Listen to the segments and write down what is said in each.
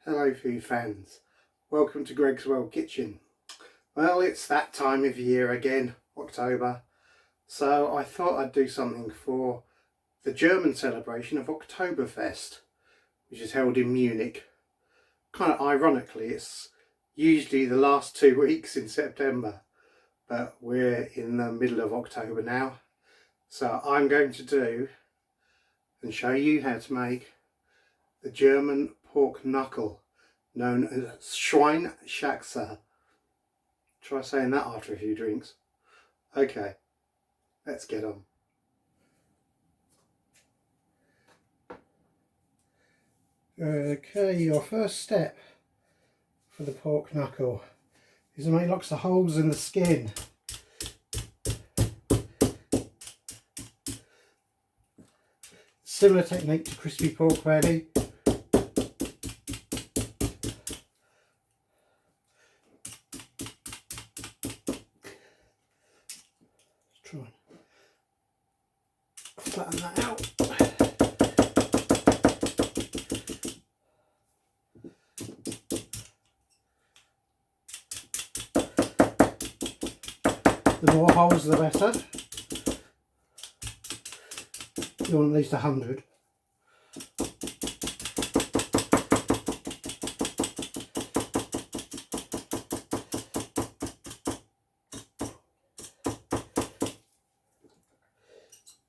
Hello food fans, welcome to Greg's World Kitchen. Well, it's that time of year again, October, so I thought I'd do something for the German celebration of Oktoberfest, which is held in Munich. Kind of ironically, it's usually the last 2 weeks in September, but we're in the middle of October now, so I'm going to do and show you how to make the German pork knuckle, known as Schweinshaxe. Try saying that after a few drinks. Okay, let's get on. Okay, your first step for the pork knuckle is to make lots of holes in the skin. Similar technique to crispy pork belly. Try and flatten that out. The more holes the better. You want at least 100.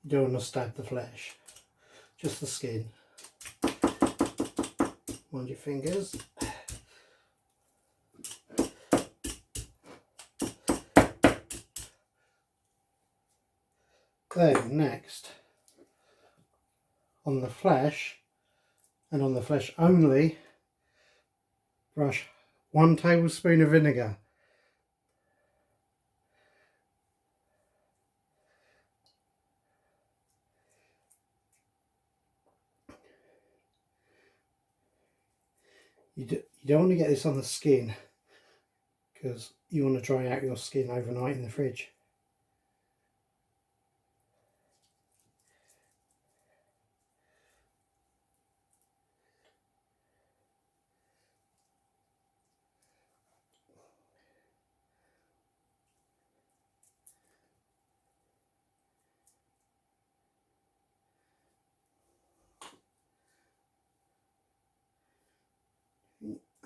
You don't want to stab the flesh, just the skin. Mind your fingers. Then next, on the flesh, and on the flesh only, brush 1 tablespoon of vinegar. You don't want to get this on the skin, because you want to dry out your skin overnight in the fridge.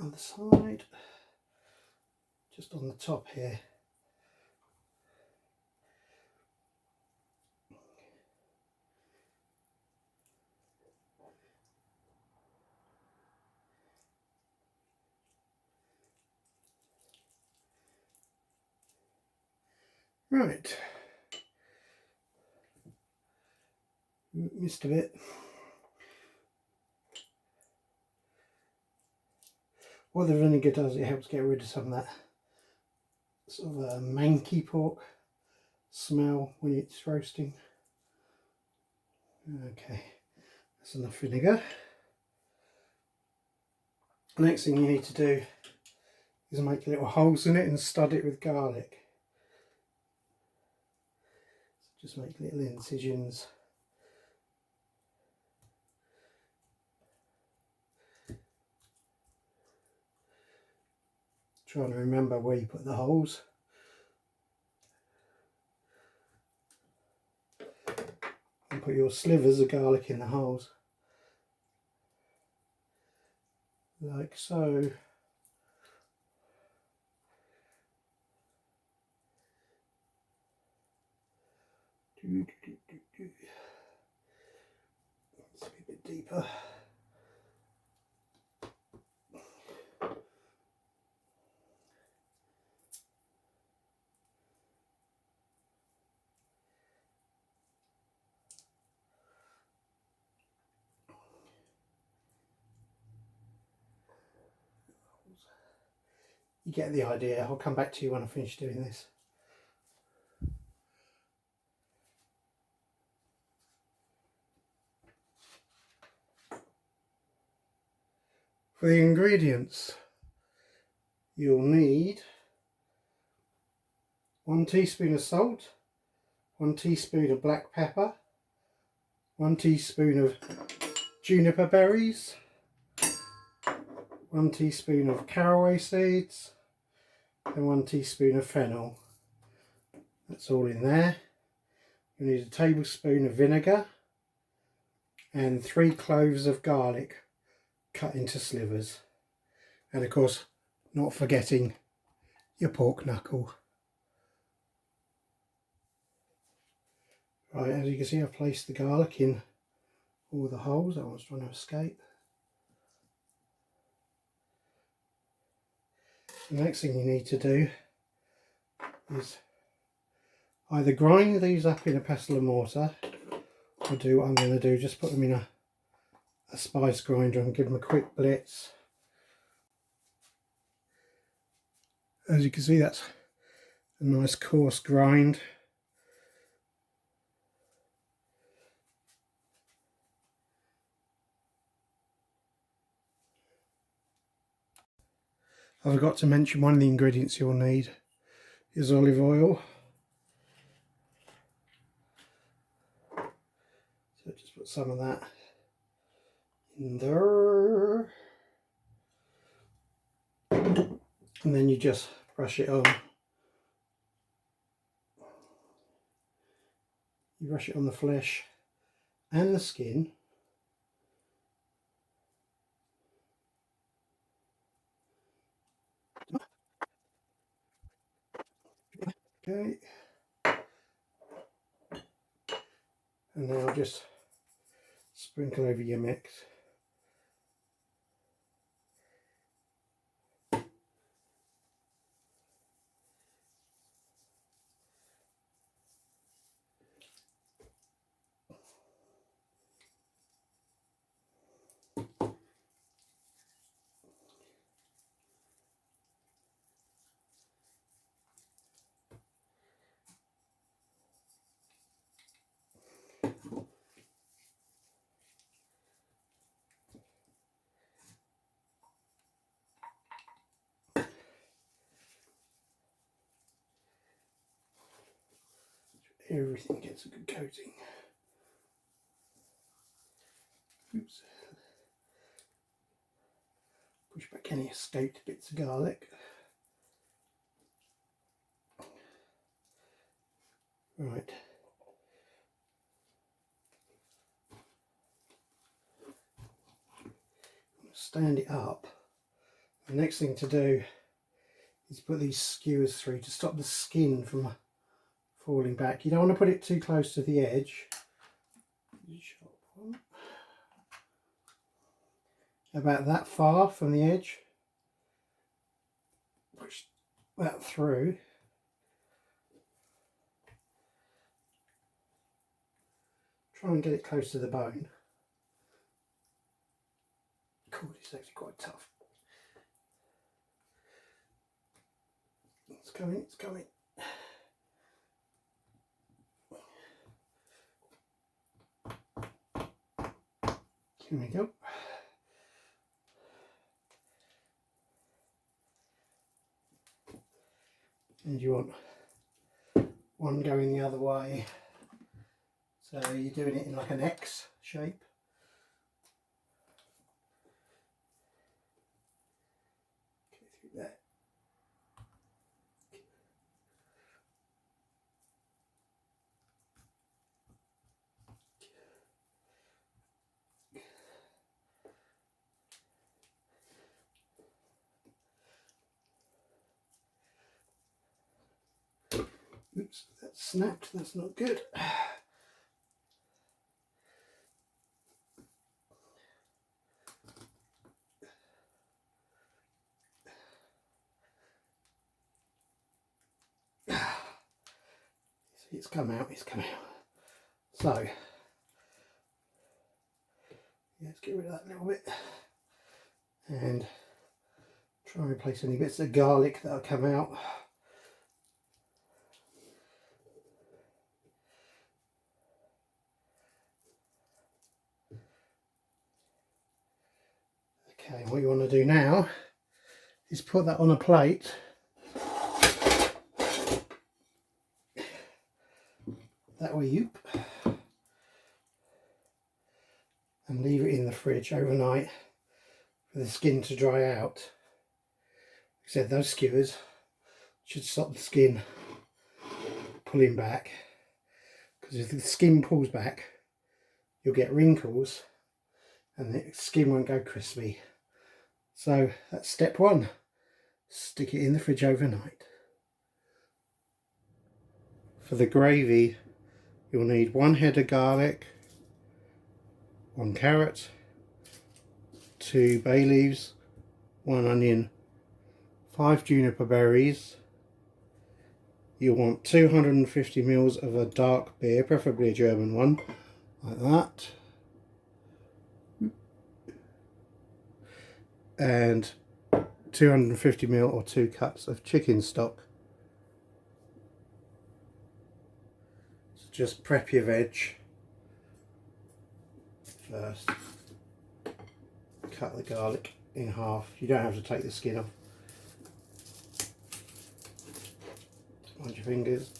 Other side, just on the top here. Right, missed a bit. What the vinegar does, it helps get rid of some of that sort of manky pork smell when it's roasting. Okay, that's enough vinegar. The next thing you need to do is make little holes in it and stud it with garlic. So just make little incisions. Trying to remember where you put the holes. And put your slivers of garlic in the holes. Like so. Let's be a bit deeper. You get the idea. I'll come back to you when I finish doing this. For the ingredients, you'll need 1 teaspoon of salt, 1 teaspoon of black pepper, 1 teaspoon of juniper berries, 1 teaspoon of caraway seeds and 1 teaspoon of fennel. That's all in there. You need a tablespoon of vinegar and 3 cloves of garlic cut into slivers. And of course, not forgetting your pork knuckle. Right, as you can see, I've placed the garlic in all the holes. That one's trying to escape. The next thing you need to do is either grind these up in a pestle and mortar, or do what I'm going to do, just put them in a spice grinder and give them a quick blitz. As you can see, that's a nice coarse grind. I forgot to mention one of the ingredients you'll need is olive oil. So just put some of that in there. And then you just brush it on. You brush it on the flesh and the skin. Okay. And now just sprinkle over your mix. Everything gets a good coating. Oops. Push back any escaped bits of garlic. Right. Stand it up. The next thing to do is put these skewers through to stop the skin from falling back. You don't want to put it too close to the edge. About that far from the edge. Push that through. Try and get it close to the bone. God, it's actually quite tough. It's coming, it's coming. Here we go. And you want one going the other way. So you're doing it in like an X shape. Go through that. Oops, that snapped, that's not good. See, it's come out, it's come out. So, let's get rid of that little bit. And try and replace any bits of garlic that will come out. Okay, what you want to do now is put that on a plate. That way you and leave it in the fridge overnight for the skin to dry out. Like I said, those skewers should stop the skin pulling back, because if the skin pulls back you'll get wrinkles and the skin won't go crispy. So that's step one. Stick it in the fridge overnight. For the gravy, you'll need 1 head of garlic, 1 carrot, 2 bay leaves, 1 onion, 5 juniper berries. You'll want 250 ml of a dark beer, preferably a German one, like that. And 250 ml or 2 cups of chicken stock. So just prep your veg first. Cut the garlic in half. You don't have to take the skin off. Mind your fingers.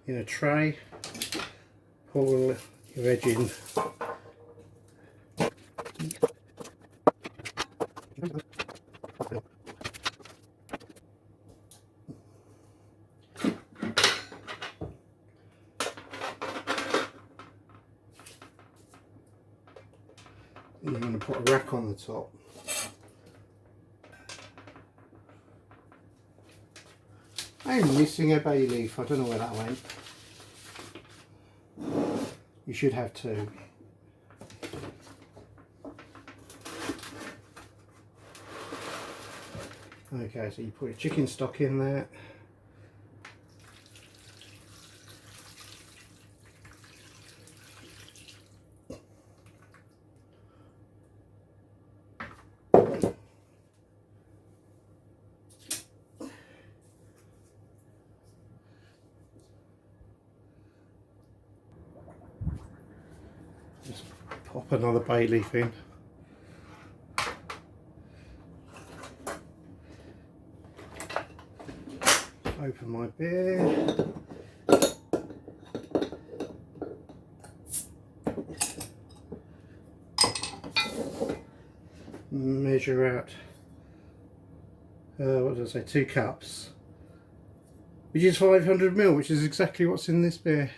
In a tray, pour your veg in. You're going to put a rack on the top. I'm missing a bay leaf. I don't know where that went. You should have 2. Okay, so you put your chicken stock in there. Just pop another bay leaf in. Open my beer. Measure out, what did I say, 2 cups, which is 500 ml, which is exactly what's in this beer.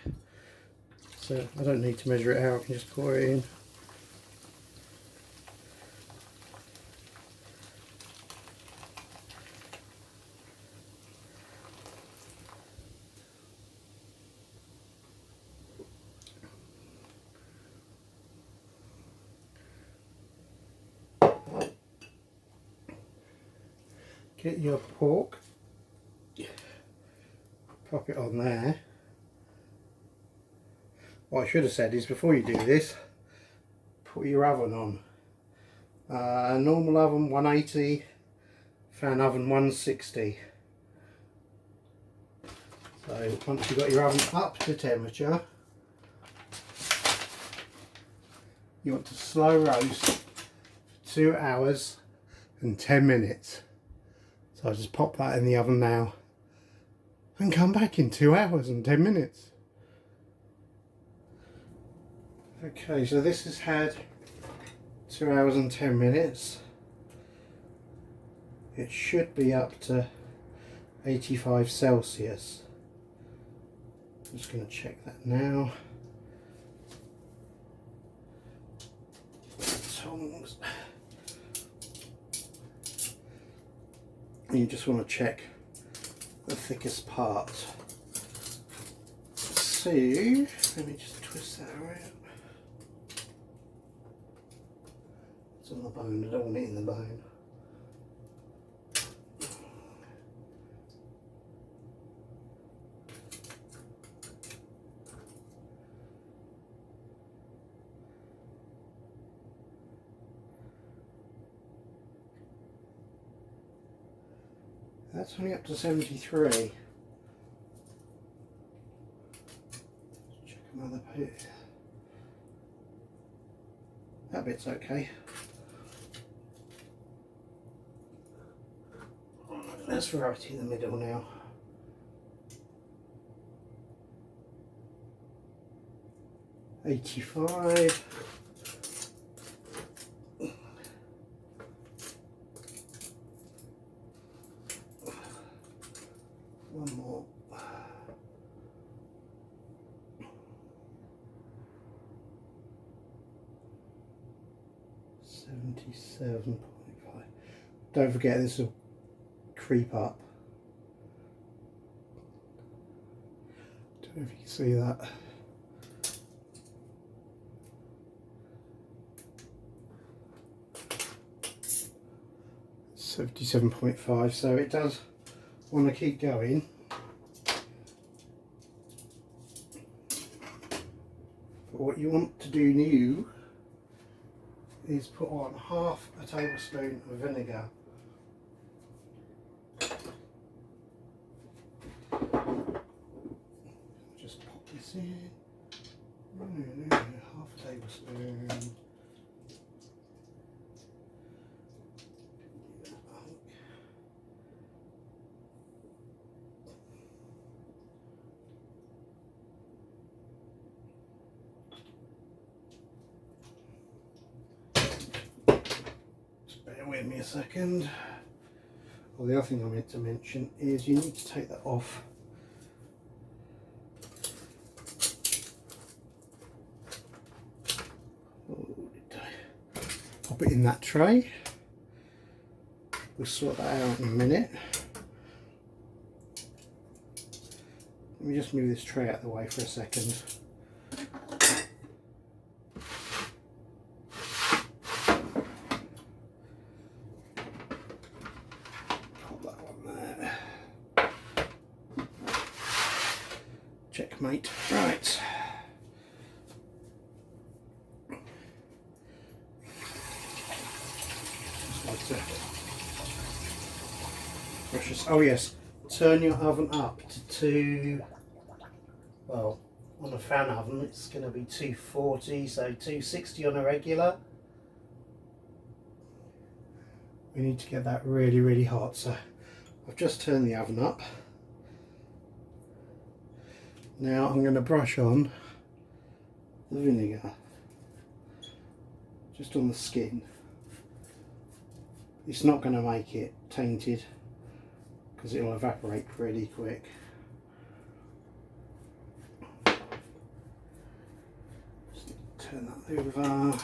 So I don't need to measure it out, I can just pour it in. Get your pork, pop it on there. What I should have said is, before you do this, put your oven on. Normal oven 180, fan oven 160. So once you've got your oven up to temperature, you want to slow roast for 2 hours and 10 minutes. So I'll just pop that in the oven now and come back in 2 hours and 10 minutes. Okay, so this has had 2 hours and 10 minutes. It should be up to 85 Celsius. I'm just going to check that now. Tongs. And you just want to check the thickest part. So, let me just twist that around. It's on the bone, I don't want it in the bone. That's only up to 73. Check another bit. That bit's okay. Let's throw it in the middle now. $85. One more. $77.5. Don't forget this will creep up. Don't know if you can see that. $77.5, so it does want to keep going. But what you want to do new is put on half a tablespoon of vinegar. Just pop this in. Half a tablespoon. Bear with me a second. Well, the other thing I meant to mention is you need to take that off. Pop it in that tray. We'll sort that out in a minute. Let me just move this tray out of the way for a second. Checkmate. Right. Oh yes, turn your oven up to well, on a fan oven it's going to be 240, so 260 on a regular. We need to get that really, really hot, so I've just turned the oven up. Now I'm going to brush on the vinegar, just on the skin. It's not going to make it tainted because it will evaporate pretty quick. Just turn that over.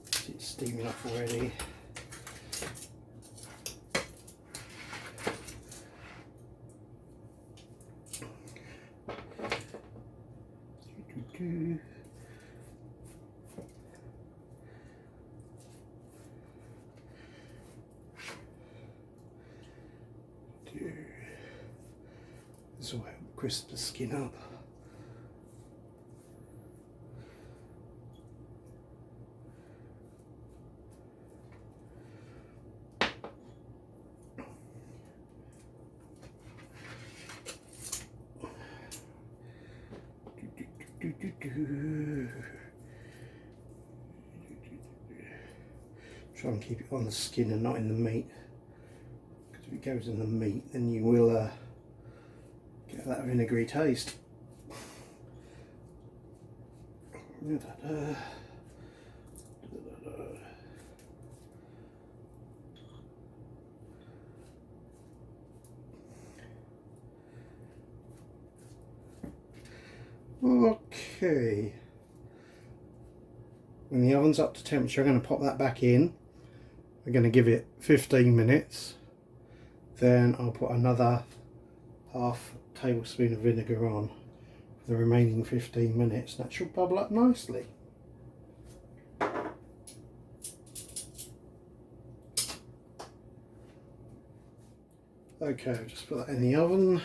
It's steaming up already. This will help crisp the skin up. Try and keep it on the skin and not in the meat, because if it goes in the meat then you will get that vinegary taste. Okay, when the oven's up to temperature, I'm going to pop that back in. We're going to give it 15 minutes. Then I'll put another half tablespoon of vinegar on for the remaining 15 minutes. That should bubble up nicely. Okay, I'll just put that in the oven.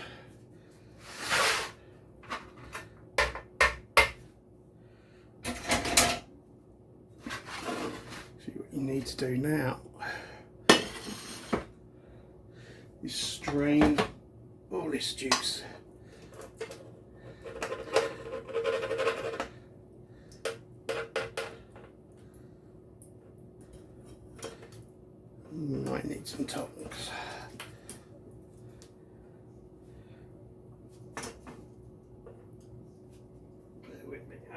See what you need to do now is strain all this juice. some tongs.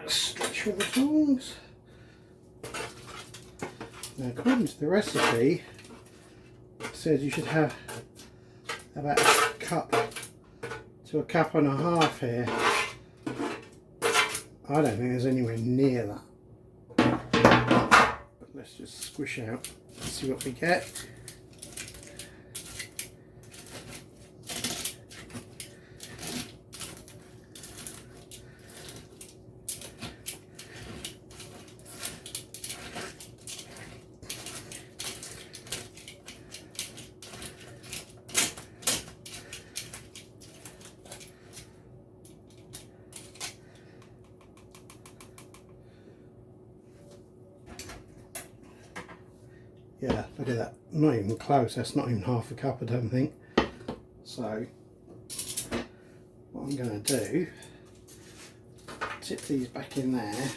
Stretch with the tongs. Now, according to the recipe, it says you should have about a cup to a cup and a half here. I don't think there's anywhere near that. But let's just squish out and see what we get. Yeah, look at that. Not even close. That's not even half a cup, I don't think. So, what I'm going to do, tip these back in there.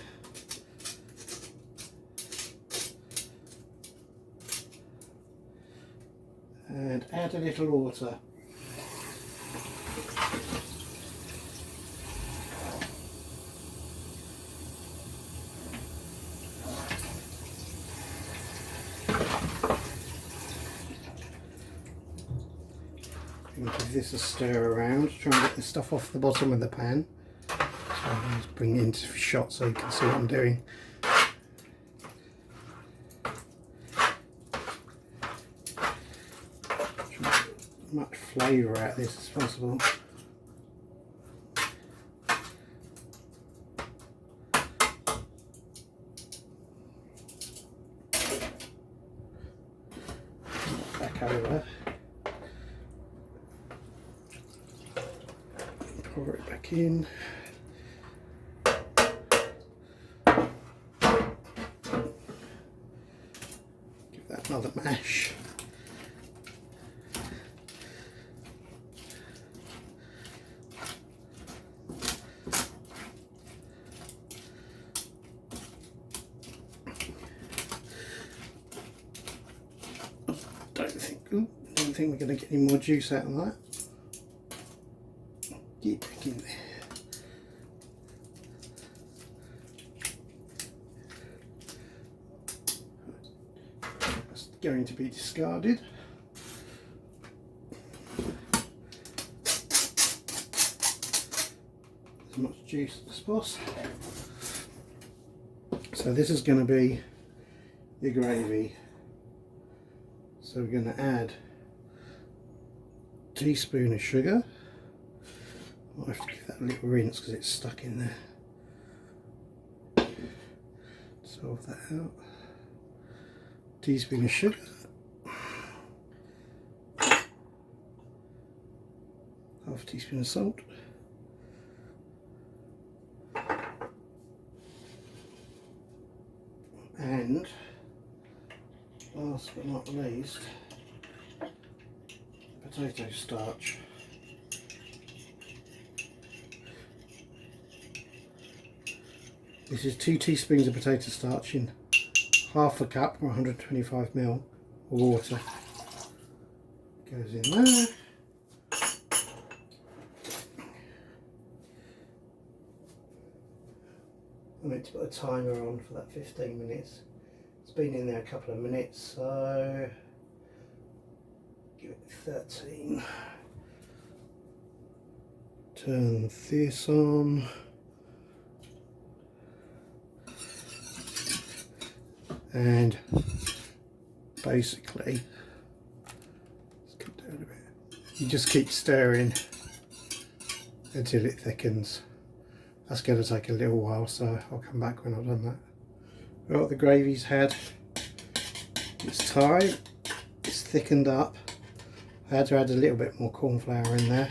And add a little water. Give this a stir around, try and get the stuff off the bottom of the pan. So I'll just bring it into shot so you can see what I'm doing. Try and get as much flavour out of this as possible. Back over. Pour it back in. Give that another mash. Don't think we're going to get any more juice out of that. Get back in there. That's going to be discarded. As much juice as possible. So this is going to be your gravy. So we're going to add a teaspoon of sugar. I'll have to give that a little rinse because it's stuck in there. Solve that out. Teaspoon of sugar. Half a teaspoon of salt. And last but not least, potato starch. This is 2 teaspoons of potato starch in half a cup or 125 ml of water. Goes in there. I meant to put a timer on for that 15 minutes. It's been in there a couple of minutes, so give it 13. Turn this on. And basically, let's come down a bit. You just keep stirring until it thickens. That's going to take a little while, so I'll come back when I've done that. Well, the gravy's had its time. It's thickened up. I had to add a little bit more cornflour in there,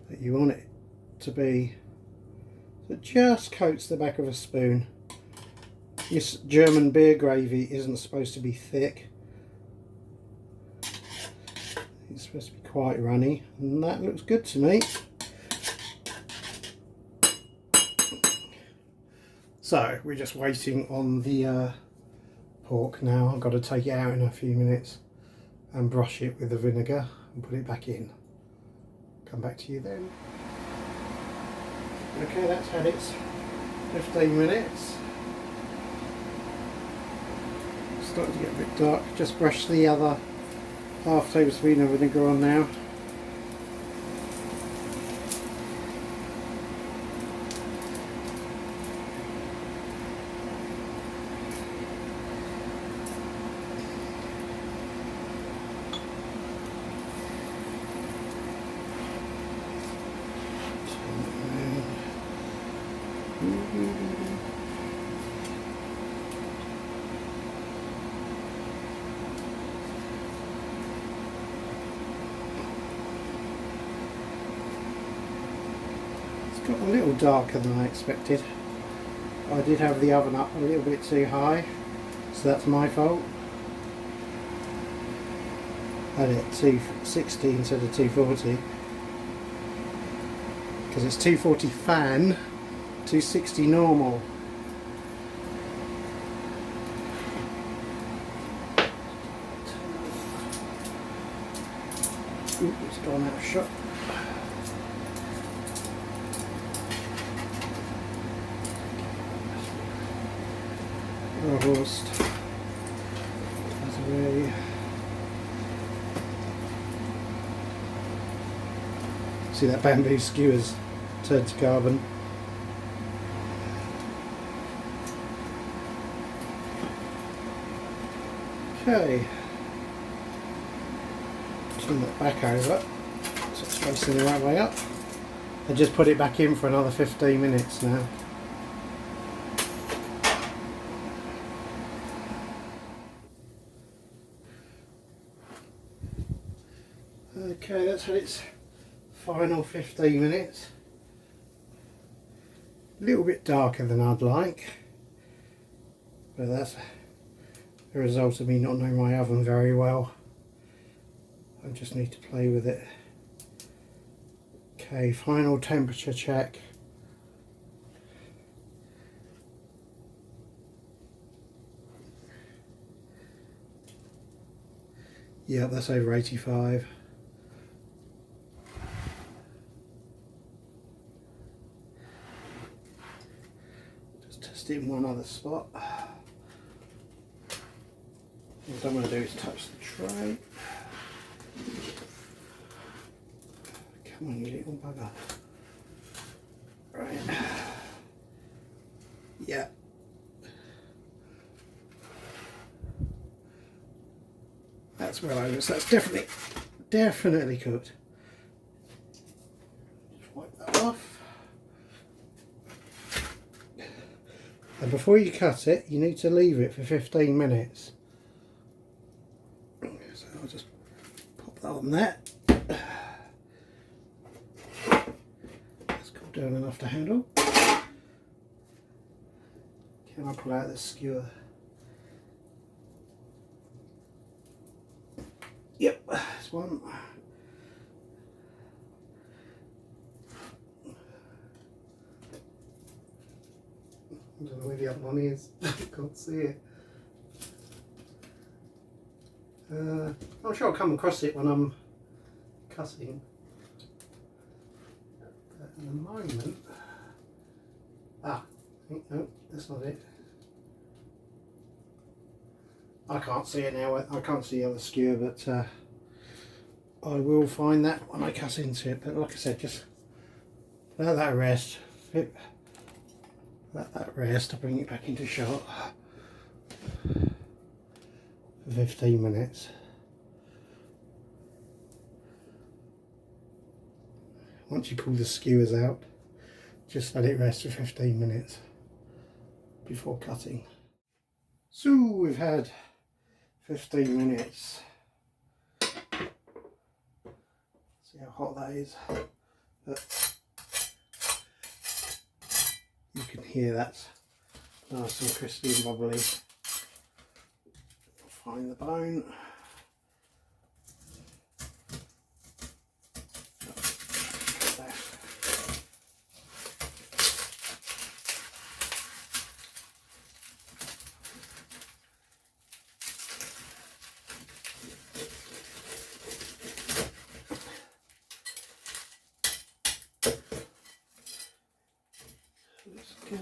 but you want it to be so it just coats the back of a spoon. This German beer gravy isn't supposed to be thick. It's supposed to be quite runny, and that looks good to me. So we're just waiting on the pork now. I've got to take it out in a few minutes. and brush it with the vinegar and put it back in. Come back to you then. Okay, that's had its 15 minutes. Starting to get a bit dark. Just brush the other half tablespoon of vinegar on now. It's got a little darker than I expected. I did have the oven up a little bit too high, so that's my fault. I had it at 260 instead of 240 because it's 240 fan, 260 normal. Ooh, it's gone out of shot. Roast. That's away. See that bamboo skewer's turned to carbon. Okay. Turn that back over so it's facing the right way up. I just put it back in for another 15 minutes now. Okay, that's had its final 15 minutes. A little bit darker than I'd like, but that's the result of me not knowing my oven very well. I just need to play with it. Okay, final temperature check. Yeah, that's over 85. Just test it in one other spot. What I'm going to do is touch the tray. Come on, you little bugger. Right. Yeah. That's well over, so that's definitely cooked. Just wipe that off. And before you cut it, you need to leave it for 15 minutes. So I'll just pop that on there. That's cooled down enough to handle. Can I pull out the skewer? Yep, that's one. I don't know where the other one is. I can't see it. I'm sure I'll come across it when I'm cutting. But at the moment, no, that's not it. I can't see it now. I can't see the other skewer, but I will find that when I cut into it. But like I said, just let that rest. Let that rest. I'll bring it back into shot for 15 minutes. Once you pull the skewers out, just let it rest for 15 minutes before cutting. So we've had 15 minutes. See how hot that is. But you can hear that's nice and crispy and bubbly. Find the bone. Good.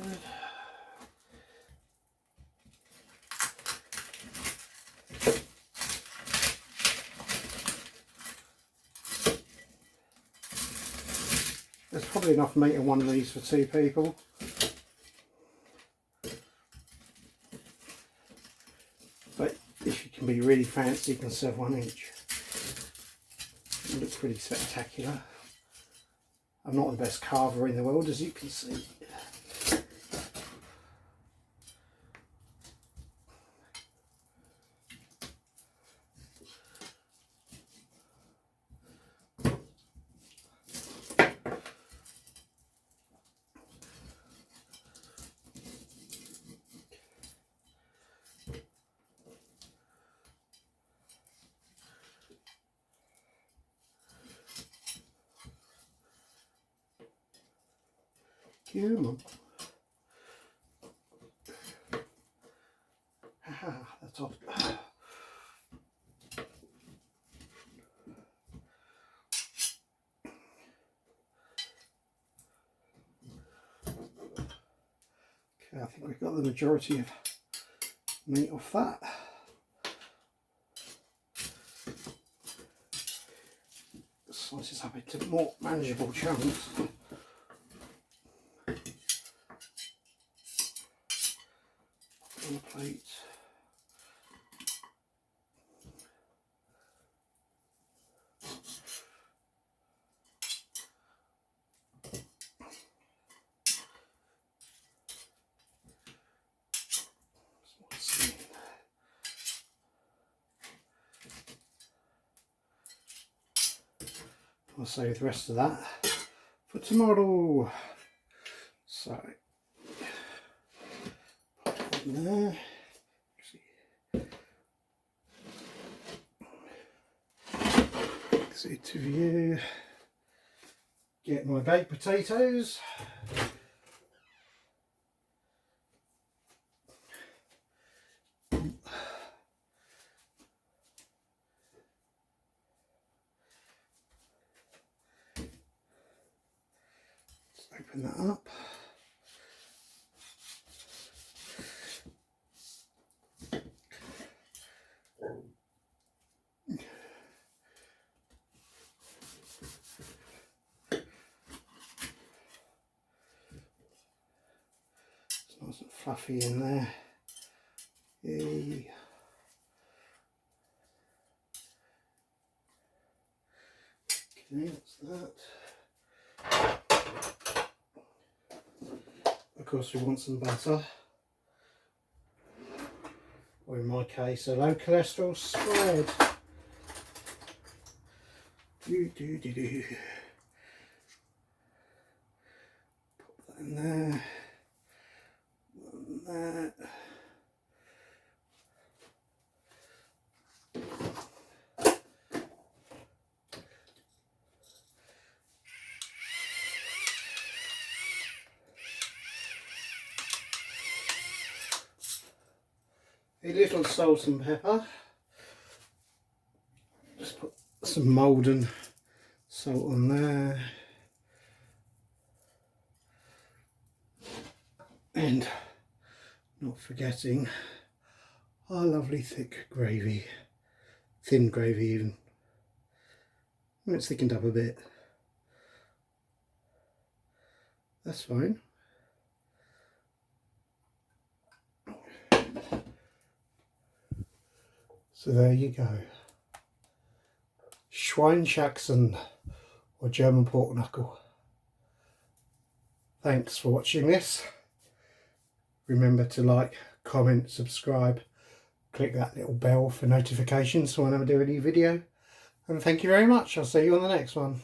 There's probably enough meat in one of these for 2 people. But if you can be really fancy, you can serve 1 each. It looks pretty spectacular. I'm not the best carver in the world, as you can see. Come on. That's off. Okay, I think we've got the majority of meat off that. Slice this up into more manageable chunks. On the plate. I'll save the rest of that for tomorrow. So, put it in there. Exit to view. Get my baked potatoes. Open that up. It's nice and fluffy in there. Yay. Okay, that's that. Of course, we want some butter, or in my case, a low cholesterol spread. Pop that in there. And that. A little salt and pepper. Just put some Maldon salt on there. And not forgetting our lovely thick gravy. Thin gravy even. It's thickened up a bit. That's fine. So there you go. Schweinshaxe, or German pork knuckle. Thanks for watching this. Remember to like, comment, subscribe, click that little bell for notifications whenever I do a new video. And thank you very much. I'll see you on the next one.